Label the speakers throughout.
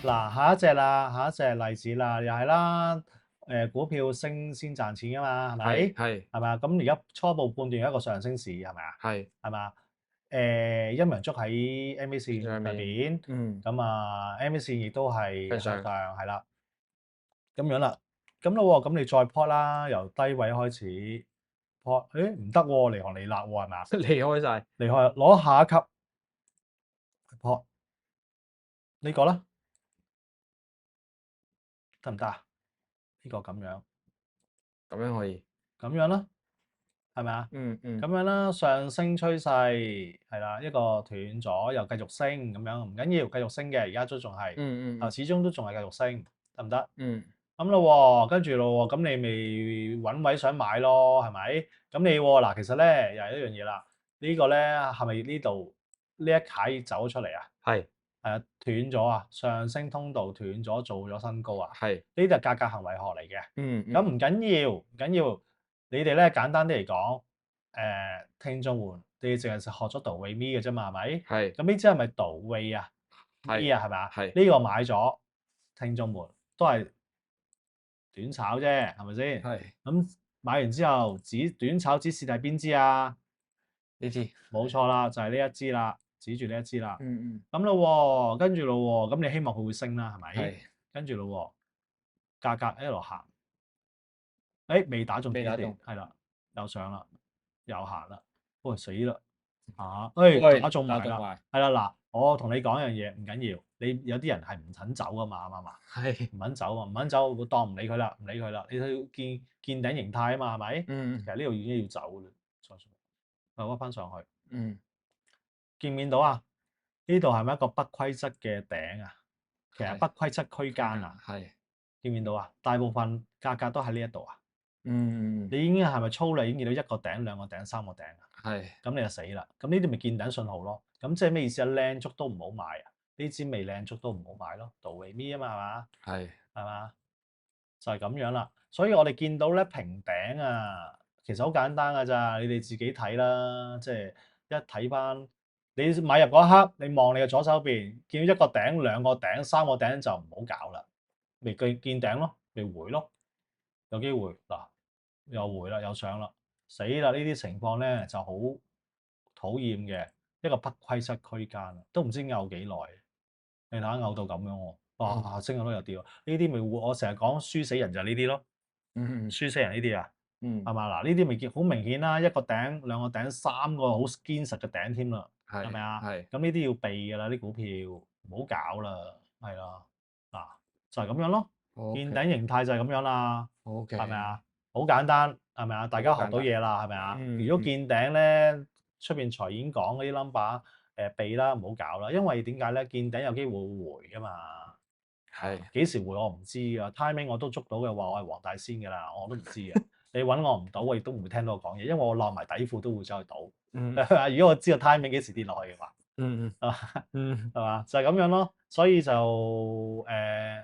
Speaker 1: 嗱，下一隻啦，下一隻例子啦，又係啦，股票升先賺錢噶嘛，係咪？係嘛？咁而家初步判斷一個上升市係咪啊？係嘛？陰陽燭喺 MA 線上邊，咁啊 MA 線亦都係向上，係啦，咁樣啦，咁咯喎，咁你再 plot 啦，由低位開始 plot，唔得喎，離行離迾喎，係咪啊？離開攞下一級 plot 呢個啦，得唔得啊？呢個咁樣
Speaker 2: 可以，
Speaker 1: 咁樣啦。係咪啊？咁樣啦，上升趨勢係啦，一個斷咗又繼續升咁樣，唔緊要，繼續升嘅，而家都仲係，始終都仲係繼續升，得唔得？咁咯喎，跟住咯喎，咁你咪揾位想買咯，係咪？咁你嗱，其實咧又係一樣嘢啦，呢個咧係咪呢度呢一楷走咗出嚟啊？係啊，斷咗啊，上升通道斷咗，做咗新高啊，呢啲係價格行為學嚟嘅。咁唔緊要，唔緊要。你哋咧簡單啲嚟講，聽眾們，你哋淨係學咗道位咪嘅啫嘛，係咪？咁呢支係咪道位啊？咪啊，係咪啊？呢個買咗，聽眾們都係短炒啫，係咪先？咁買完之後，短炒指示係邊支啊？
Speaker 2: 呢支
Speaker 1: 冇錯啦，就係呢一支啦，指住呢一支啦。咁咯喎，跟住咯喎，咁你希望佢會升啦，係咪？跟住咯喎，價格一路行。未打中支線，係啦，又上啦，又行啦，喂死啦打中埋啦，係啦嗱，我同你講一樣嘢，唔緊要，你有啲人係唔肯走噶嘛，啱唔啱啊？唔肯走啊，唔肯走，我當唔理佢啦，唔理佢啦，你睇見頂形態啊嘛，係咪？其實呢度已經要走嘅啦，再屈翻上去，見唔見到啊？呢度係咪一個不規則嘅頂啊？其實不規則區間啊，見唔見到啊？大部分價格都喺呢一度啊。你已經係咪粗略已經見到一個頂、兩個頂、三個頂啊？咁你就死啦。咁呢啲咪見頂信號咯。咁即係咩意思啊？靚燭都唔好買啊！呢支未靚燭都唔好買咯。道為咪啊嘛，係嘛？就係咁樣啦。所以我哋見到咧平頂啊，其實好簡單㗎咋。你哋自己睇啦，即係一睇翻你買入嗰一刻，你望你嘅左手邊，見到一個頂、兩個頂、三個頂就唔好搞啦。咪見頂咯，咪回咯，有機會嗱。又回啦，又上啦，死啦！呢啲情況咧就好討厭嘅一個不規則區間，都唔知拗幾耐。你睇下拗到咁樣喎，哇！升咗都有跌喎。呢啲咪我成日講輸死人就係呢啲咯，輸死人呢啲啊，係嘛？嗱，呢啲咪好明顯啦，一個頂、兩個頂、三個好堅實嘅頂添啦，係咪啊？咁呢啲要避㗎啦，啲股票唔好搞啦，係啦，嗱就係咁樣咯，見頂形態就係咁樣啦，係咪啊？好簡單，係咪啊？大家學到嘢啦，係咪啊？如果見頂咧，出邊財演講嗰啲 number，避啦，唔好搞啦。因為點解咧？見頂有機會回噶嘛。幾時回我唔知啊。timing 我都捉到嘅話，我係黃大仙㗎啦，我都唔知啊。你揾我唔到，我亦都唔會聽到我講嘢，因為我落埋底褲都會走去賭。如果我知道 timing 幾時跌落去嘅話，係嘛？就係咁樣咯。所以就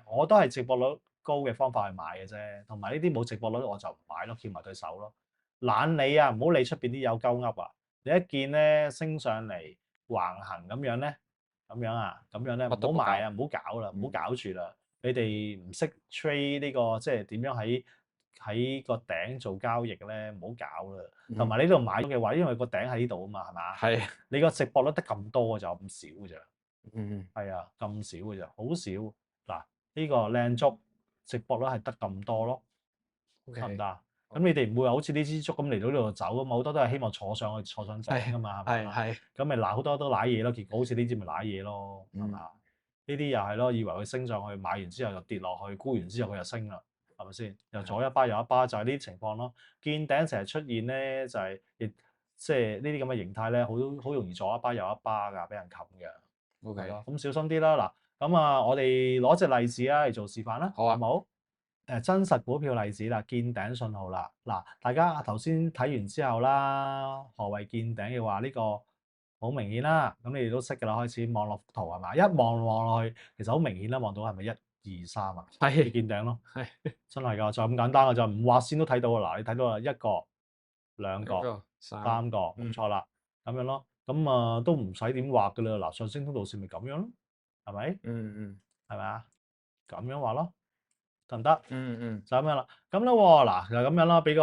Speaker 1: 我都係值博率高嘅方法去買嘅啫，同埋呢啲冇值博率我就唔買咯，翹埋對手咯。懶理啊，唔好理出邊啲有鳩噏啊！你一見咧升上嚟橫行咁樣咧，咁樣咧唔好買啊，唔好搞啦，唔好搞住啦！你哋唔識 trade 呢個即係點樣喺個頂做交易咧，唔好搞啦。同埋你呢度買嘅話，因為個頂喺呢度啊嘛，係嘛？你個值博率得咁多就咁少嘅咋？係啊，咁少嘅咋，好少。嗱，呢個靚燭值博率係得咁多咯，得唔得啊？咁你哋唔會話好似呢支燭咁嚟到呢度走啊嘛，好多都係希望坐上去坐上頂噶嘛，係咪？咁咪嗱好多都瀨嘢咯，結果好似呢支咪瀨嘢咯，係嘛？呢啲又係咯，以為佢升上去，買完之後又跌落去，沽完之後佢又升啦，係咪先？又左一巴右一巴，就係呢啲情況咯。見頂成日出現咧，就係亦即係呢啲咁嘅形態咧，好容易左一巴右一巴㗎，俾人冚嘅。OK 咯，咁小心啲啦。嗱，咁啊，我哋攞隻例子啦嚟做示範啦，好冇？真實股票例子啦，見頂信號啦。嗱，大家頭先睇完之後啦，何謂見頂嘅話，呢個好明顯啦。咁你哋都識㗎啦，開始望落幅圖係嘛？一望落去，其實好明顯啦，望到係咪1、2、3啊？係見頂咯，係真係㗎，就咁簡單㗎，就唔畫線都睇到㗎。嗱，你睇到啦，1個、2個、3個，冇錯啦。咁樣咯。咁啊都唔使點畫噶啦。嗱，上升通道線咪咁樣咯，係咪？係咪啊？咁樣畫咯，得唔得？就咁樣啦。咁咧嗱就咁樣啦，俾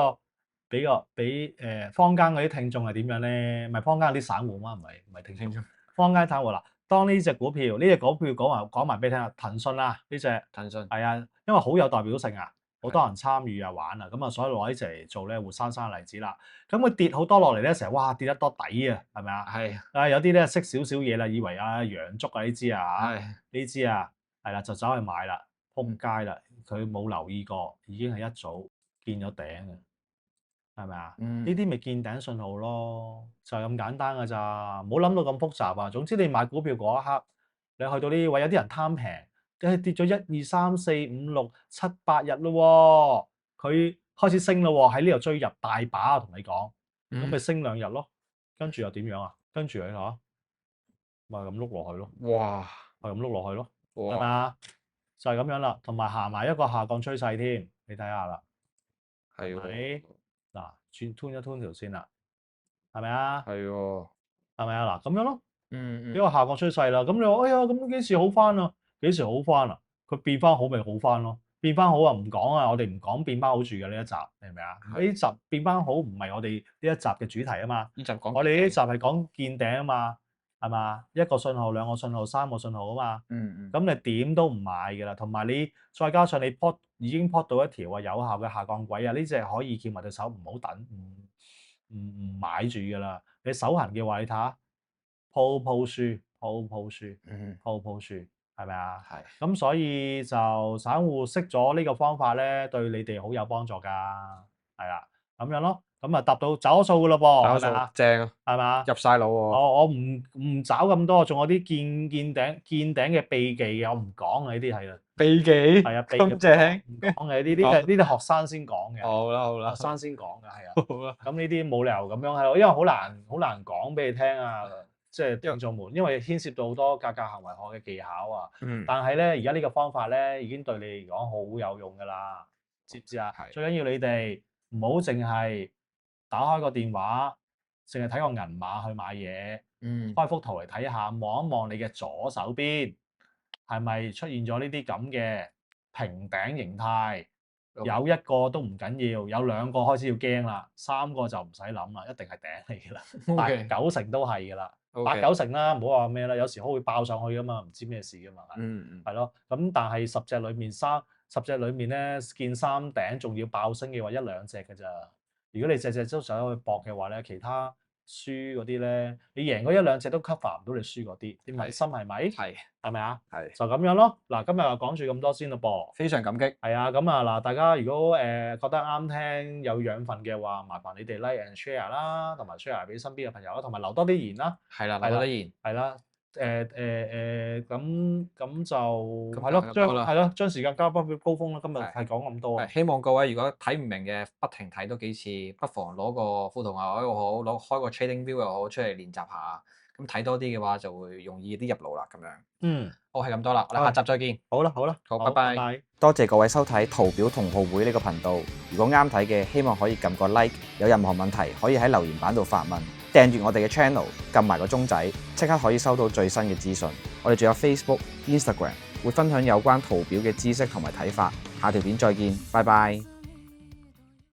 Speaker 1: 坊間嗰啲聽眾係點樣咧？咪坊間啲散戶嘛，唔係聽眾。坊間散戶嗱，當呢隻股票講埋俾你聽啊，騰訊啊呢隻，
Speaker 2: 騰訊
Speaker 1: 係啊，因為好有代表性啊，好多人參與啊玩啊，咁啊所以攞呢隻嚟做咧活生生嘅例子啦。咁佢跌好多落嚟咧，成日哇跌得多底啊，係咪啊？
Speaker 2: 係。
Speaker 1: 啊有啲咧識少少嘢啦，以為啊洋燭啊呢支啊
Speaker 2: 係。
Speaker 1: 呢支啊係啦，就走去買啦，撲街啦！佢冇留意過，已經係一早見咗頂嘅，係咪啊？呢啲咪見頂信號咯，就係咁簡單㗎咋，唔好諗到咁複雜啊。總之你買股票嗰一刻，你去到呢位有啲人貪平，跌咗1、2、3、4、5、6、7、8日咯，佢開始升咯喎，喺呢度追入大把啊，同你講，咁咪升2日咯，跟住又點樣啊？跟住你睇咪咁碌落去咯，
Speaker 2: 哇，
Speaker 1: 係咁碌落去咯，
Speaker 2: 哇
Speaker 1: 係咪啊？就係咁樣啦，同埋行埋一個下降趨勢添，你睇下啦，
Speaker 2: 係喎，
Speaker 1: 嗱，吞一吞條線啦，係咪啊？
Speaker 2: 係喎，
Speaker 1: 係咪啊？嗱，咁樣咯，
Speaker 2: 呢
Speaker 1: 個下降趨勢啦，咁你話哎呀，咁幾時好翻啊？幾時好翻啊？佢變翻好咪好翻咯，變翻好啊唔講啊，我哋唔講變翻好住嘅呢一集，明唔明啊？呢集變翻好唔係我哋呢一集嘅主題啊嘛，
Speaker 2: 集講
Speaker 1: 我哋呢集係講見頂啊嘛，係嘛？一個信號、2個信號、3個信號啊嘛，咁你點都唔買㗎啦，同埋你再加上你已經 plot 到一條啊有效嘅下降軌啊，呢隻可以叫埋對手唔好等，唔買住㗎啦。你手痕嘅話，你睇下鋪輸，係咪啊？
Speaker 2: 係。
Speaker 1: 咁所以就散戶識咗呢個方法咧，對你哋好有幫助㗎，係啦，咁樣咯。咁啊，達到找數㗎咯噃，係咪啊？
Speaker 2: 正啊，
Speaker 1: 係咪啊？
Speaker 2: 入晒腦喎。
Speaker 1: 我唔找咁多，仲有啲見頂嘅秘技嘅，我唔講啊，呢啲係啊。
Speaker 2: 秘技
Speaker 1: 係啊，秘技
Speaker 2: 咁正
Speaker 1: 唔講嘅，呢啲學生先講嘅。
Speaker 2: 好啦，
Speaker 1: 學生先講嘅，係啊。
Speaker 2: 好啦。
Speaker 1: 咁呢啲冇理由咁樣係咯，因為好難講俾你聽啊，即係聽眾們，因為牽涉到好多價格行為學嘅技巧啊。但係咧，而家呢個方法咧已經對你嚟講好有用㗎啦，知唔知啊？最緊要你哋唔好淨係打開個電話，淨係睇個銀碼去買嘢。開幅圖嚟睇下，望一望你嘅左手邊係咪出現咗呢啲咁嘅平頂形態？有一個都唔緊要，有2個開始要驚啦，3個就唔使諗啦，一定係頂嚟㗎啦。8、9成都係㗎啦，8、9成啦，唔好話咩啦，有時可會爆上去㗎嘛，唔知咩事㗎嘛。係咯。咁但係10隻裡面10隻裡面咧見3頂，仲要爆升嘅話1、2隻㗎咋。如果你隻都想去搏嘅話咧，其他輸嗰啲咧，你贏嗰1、2隻都 cover 唔到你輸嗰啲，你咪心係咪？係咪啊？就咁樣咯。嗱，今日就講住咁多先咯噃。
Speaker 2: 非常感激。
Speaker 1: 係啊，咁啊嗱，大家如果覺得啱聽有養分嘅話，麻煩你哋 like and share 啦，同埋 share 俾身邊嘅朋友啦，同埋留多啲言啦。
Speaker 2: 係啦，留多啲言。
Speaker 1: 係啦。咁就係咯，將時間交翻俾高峰啦。今日係講咁多。
Speaker 2: 希望各位如果睇唔明嘅，不停睇多幾次，不妨攞個輔圖牛又好，開個 trading view 又好，出嚟練習下。咁睇多啲嘅話，就會容易啲入腦啦。咁樣。好，係咁多啦，我哋下集再見。
Speaker 1: 好啦，
Speaker 2: 好，拜拜。多謝各位收睇圖表同好會呢個頻道。如果啱睇嘅，希望可以撳個 like。有任何問題可以喺留言板度發問。訂閱我哋嘅 channel， 撳埋個鐘仔，即刻可以收到最新嘅資訊。我哋仲有 Facebook、Instagram， 會分享有關圖表嘅知識同埋睇法。下條片再見，拜拜。